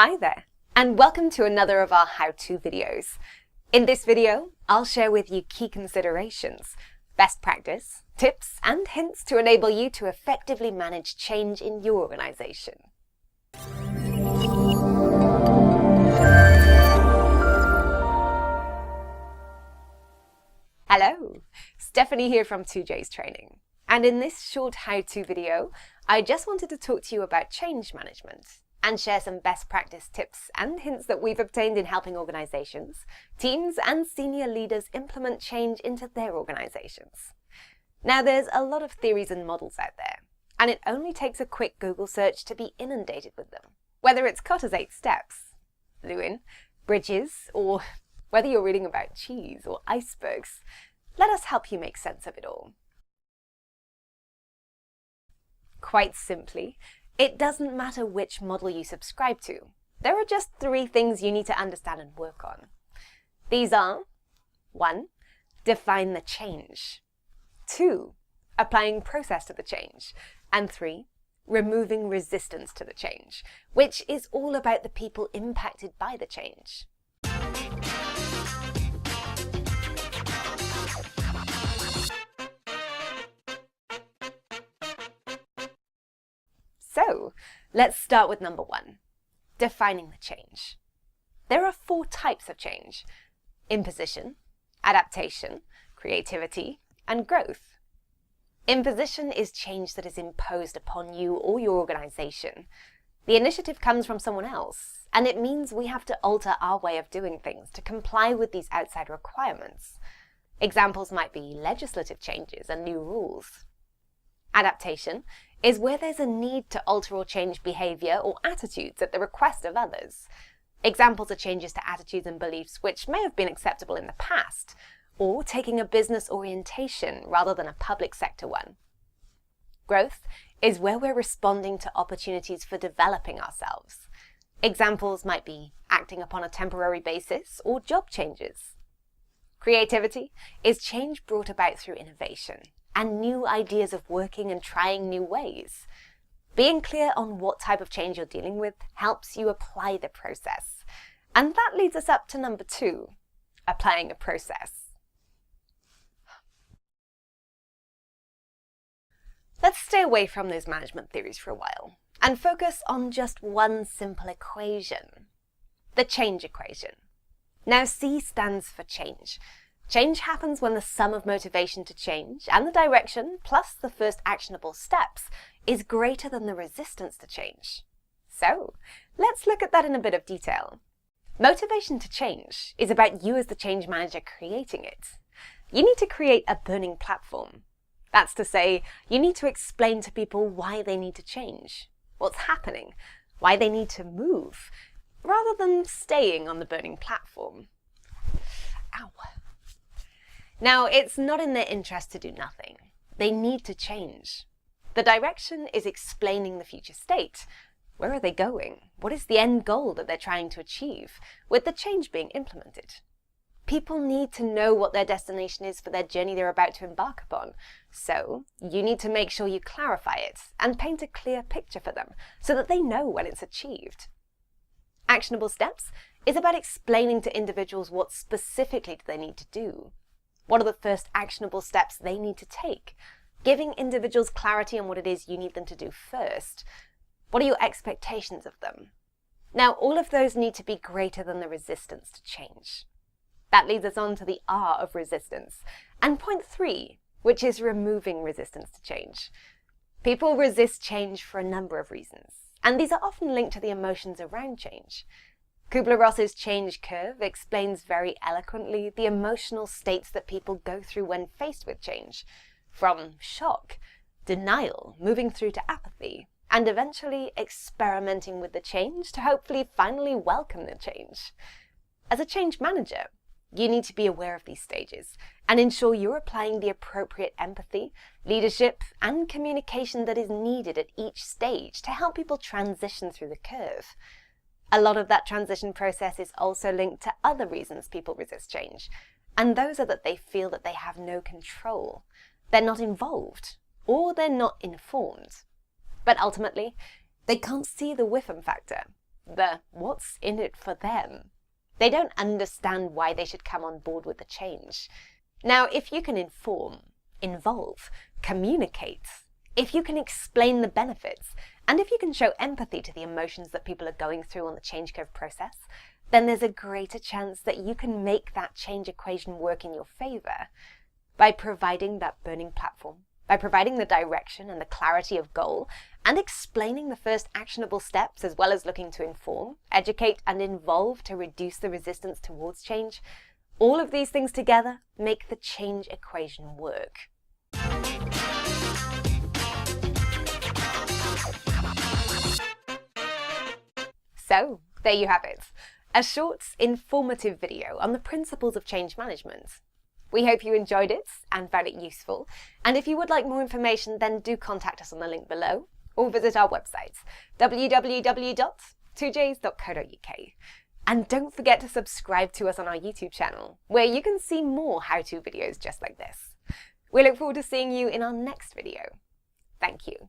Hi there, and welcome to another of our how-to videos. In this video, I'll share with you key considerations, best practice, tips, and hints to enable you to effectively manage change in your organization. Hello, Stephanie here from Toojays Training. And in this short how-to video, I just wanted to talk to you about change management and share some best practice tips and hints that we've obtained in helping organizations, teams, and senior leaders implement change into their organizations. Now, there's a lot of theories and models out there, and it only takes a quick Google search to be inundated with them. Whether it's Kotter's 8 steps, Lewin, Bridges, or whether you're reading about cheese or icebergs, let us help you make sense of it all. Quite simply, it doesn't matter which model you subscribe to. There are just 3 things you need to understand and work on. These are 1. Define the change. 2. Applying process to the change. And 3. Removing resistance to the change, which is all about the people impacted by the change. So, let's start with number 1, defining the change. There are 4 types of change: imposition, adaptation, creativity, and growth. Imposition is change that is imposed upon you or your organization. The initiative comes from someone else, and it means we have to alter our way of doing things to comply with these outside requirements. Examples might be legislative changes and new rules. Adaptation is where there's a need to alter or change behavior or attitudes at the request of others. Examples are changes to attitudes and beliefs which may have been acceptable in the past, or taking a business orientation rather than a public sector one. Growth is where we're responding to opportunities for developing ourselves. Examples might be acting upon a temporary basis or job changes. Creativity is change brought about through innovation and new ideas of working and trying new ways. Being clear on what type of change you're dealing with helps you apply the process. And that leads us up to number 2, applying a process. Let's stay away from those management theories for a while and focus on just one simple equation, the change equation. Now, C stands for change. Change happens when the sum of motivation to change and the direction, plus the first actionable steps, is greater than the resistance to change. So, let's look at that in a bit of detail. Motivation to change is about you as the change manager creating it. You need to create a burning platform. That's to say, you need to explain to people why they need to change, what's happening, why they need to move, rather than staying on the burning platform. Ow. Now, it's not in their interest to do nothing. They need to change. The direction is explaining the future state. Where are they going? What is the end goal that they're trying to achieve, with the change being implemented? People need to know what their destination is for their journey they're about to embark upon. So, you need to make sure you clarify it and paint a clear picture for them so that they know when it's achieved. Actionable steps is about explaining to individuals what specifically do they need to do. What are the first actionable steps they need to take? Giving individuals clarity on what it is you need them to do first. What are your expectations of them? Now, all of those need to be greater than the resistance to change. That leads us on to the R of resistance, and point 3, which is removing resistance to change. People resist change for a number of reasons, and these are often linked to the emotions around change. Kubler-Ross's change curve explains very eloquently the emotional states that people go through when faced with change, from shock, denial, moving through to apathy, and eventually experimenting with the change to hopefully finally welcome the change. As a change manager, you need to be aware of these stages and ensure you're applying the appropriate empathy, leadership, and communication that is needed at each stage to help people transition through the curve. A lot of that transition process is also linked to other reasons people resist change, and those are that they feel that they have no control, they're not involved, or they're not informed. But ultimately, they can't see the Whipham factor. the what's in it for them. They don't understand why they should come on board with the change. Now, if you can inform, involve, communicate, if you can explain the benefits, and if you can show empathy to the emotions that people are going through on the change curve process, then there's a greater chance that you can make that change equation work in your favor by providing that burning platform, by providing the direction and the clarity of goal, and explaining the first actionable steps, as well as looking to inform, educate, and involve to reduce the resistance towards change. All of these things together make the change equation work. So, there you have it. A short, informative video on the principles of change management. We hope you enjoyed it and found it useful. And if you would like more information, then do contact us on the link below or visit our website, www.toojays.co.uk. And don't forget to subscribe to us on our YouTube channel, where you can see more how-to videos just like this. We look forward to seeing you in our next video. Thank you.